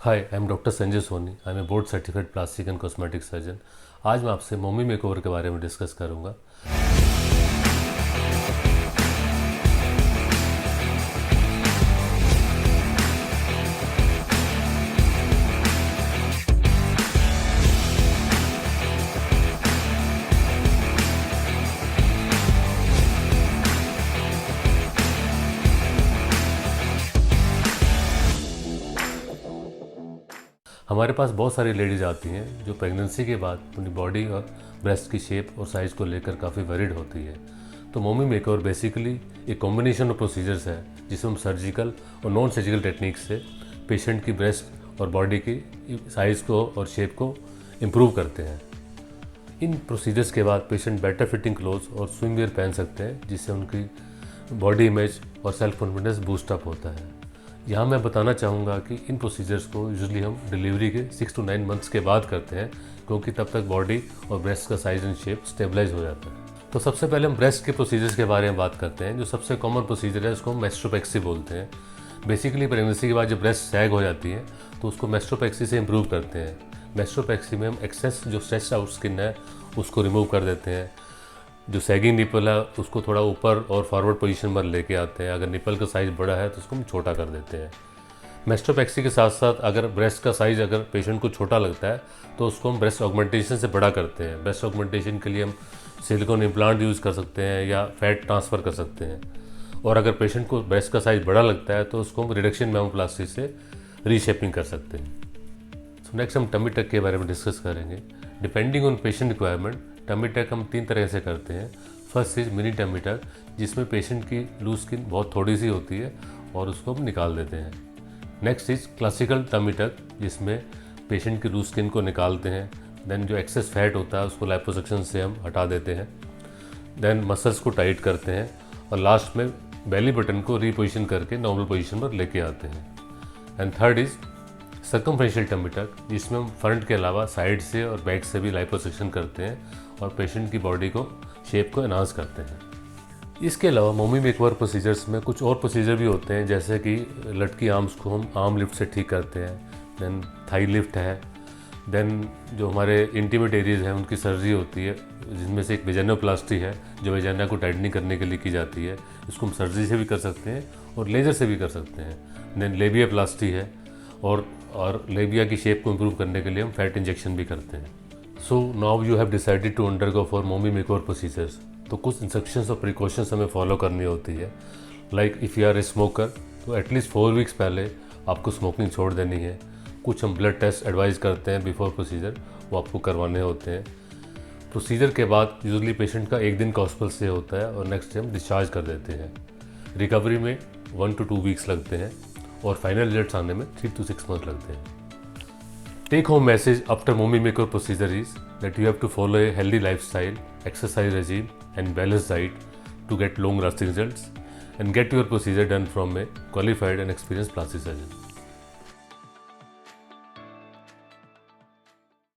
Hi, I am doctor Sanjay Soni. I am a board certified plastic and cosmetic surgeon. आज मैं आपसे मोमी makeover के बारे में डिस्कस करूंगा। हमारे पास बहुत सारी लेडीज़ आती हैं जो प्रेगनेंसी के बाद अपनी बॉडी और ब्रेस्ट की शेप और साइज़ को लेकर काफ़ी वरीड होती है। तो मोमी मेकओवर बेसिकली एक कॉम्बिनेशन ऑफ प्रोसीजर्स है जिसमें हम सर्जिकल और नॉन सर्जिकल टेक्निक से पेशेंट की ब्रेस्ट और बॉडी की साइज़ को और शेप को इम्प्रूव करते हैं। इन प्रोसीजर्स के बाद पेशेंट बेटर फिटिंग क्लोथ्स और स्विमवेयर पहन सकते हैं जिससे उनकी बॉडी इमेज और सेल्फ कॉन्फिडेंस बूस्टअप होता है। यहाँ मैं बताना चाहूँगा कि इन प्रोसीजर्स को यूजुअली हम डिलीवरी के 6 to 9 मंथ्स के बाद करते हैं, क्योंकि तब तक बॉडी और ब्रेस्ट का साइज एंड शेप स्टेबलाइज हो जाता है। तो सबसे पहले हम ब्रेस्ट के प्रोसीजर्स के बारे में बात करते हैं। जो सबसे कॉमन प्रोसीजर है उसको हम मेस्ट्रोपेक्सी बोलते हैं। बेसिकली प्रेगनेंसी के बाद जब ब्रेस्ट सैग हो जाती है तो उसको मेस्ट्रोपेक्सी से इम्प्रूव करते हैं। मेस्ट्रोपेक्सी में हम एक्सेस जो स्ट्रेच आउट स्किन है उसको रिमूव कर देते हैं। जो सैगिंग निपल है उसको थोड़ा ऊपर और फॉरवर्ड पोजीशन पर लेके आते हैं। अगर निपल का साइज़ बड़ा है तो उसको हम छोटा कर देते हैं। मेस्ट्रोपेक्सी के साथ साथ अगर ब्रेस्ट का साइज़ अगर पेशेंट को छोटा लगता है तो उसको हम ब्रेस्ट ऑगमेंटेशन से बड़ा करते हैं। ब्रेस्ट ऑगमेंटेशन के लिए हम सिलिकॉन इम्प्लांट यूज़ कर सकते हैं या फैट ट्रांसफ़र कर सकते हैं। और अगर पेशेंट को ब्रेस्ट का साइज़ बड़ा लगता है तो उसको हम रिडक्शन मैमोप्लास्टी से रीशेपिंग कर सकते हैं। सो नेक्स्ट हम टमी टक के बारे में डिस्कस करेंगे। Depending on patient requirement tummy tuck हम 3 तरह से करते हैं। First is mini tummy tuck, जिसमें पेशेंट की लूज स्किन बहुत थोड़ी सी होती है और उसको हम निकाल देते हैं। Next is classical tummy tuck, जिसमें पेशेंट की लूज स्किन को निकालते हैं। देन जो एक्सेस फैट होता है उसको लाइपोसक्शन से हम हटा देते हैं। देन मसल्स को टाइट करते हैं और लास्ट में बेली बटन को रीपोजिशन करके नॉर्मल पोजीशन पर लेके आते हैं। And third is circumferential tummy tuck, जिसमें हम फ्रंट के अलावा साइड से और बैक से भी लाइपोसक्शन करते हैं और पेशेंट की बॉडी को शेप को एनहांस करते हैं। इसके अलावा मोमी मेकओवर प्रोसीजर्स में कुछ और प्रोसीजर भी होते हैं, जैसे कि लटकी आर्म्स को हम आर्म लिफ्ट से ठीक करते हैं। देन थाई लिफ्ट है। देन जो हमारे इंटीमेट एरियाज हैं उनकी सर्जरी होती है, जिनमें से एक वेजाइनोप्लास्टी है जो वेजाइना को टाइटनिंग करने के लिए की जाती है। इसको हम सर्जरी से भी कर सकते हैं और लेज़र से भी कर सकते हैं। देन लेबिया प्लास्टी है और लेबिया की शेप को इम्प्रूव करने के लिए हम फैट इंजेक्शन भी करते हैं। So now you have decided to undergo for mommy makeover procedures. तो कुछ इंस्ट्रक्शंस और प्रिकॉशंस हमें फॉलो करनी होती है। Like if you are a smoker तो एटलीस्ट 4 वीक्स पहले आपको स्मोकिंग छोड़ देनी है। कुछ हम ब्लड टेस्ट एडवाइस करते हैं बिफोर प्रोसीजर, वो आपको करवाने होते हैं। प्रोसीजर के बाद यूजुअली पेशेंट का 1 दिन का हॉस्पिटल स्टे होता है और नेक्स्ट डे हम डिस्चार्ज कर देते हैं। रिकवरी में 1 to 2 वीक्स लगते हैं और फाइनल रिजल्ट्स आने में 3 to 6 मंथ लगते हैं। Take home message after Momi makeover procedure is that you have to follow a healthy lifestyle, exercise regime and balanced diet to get long lasting results, and get your procedure done from a qualified and experienced plastic surgeon.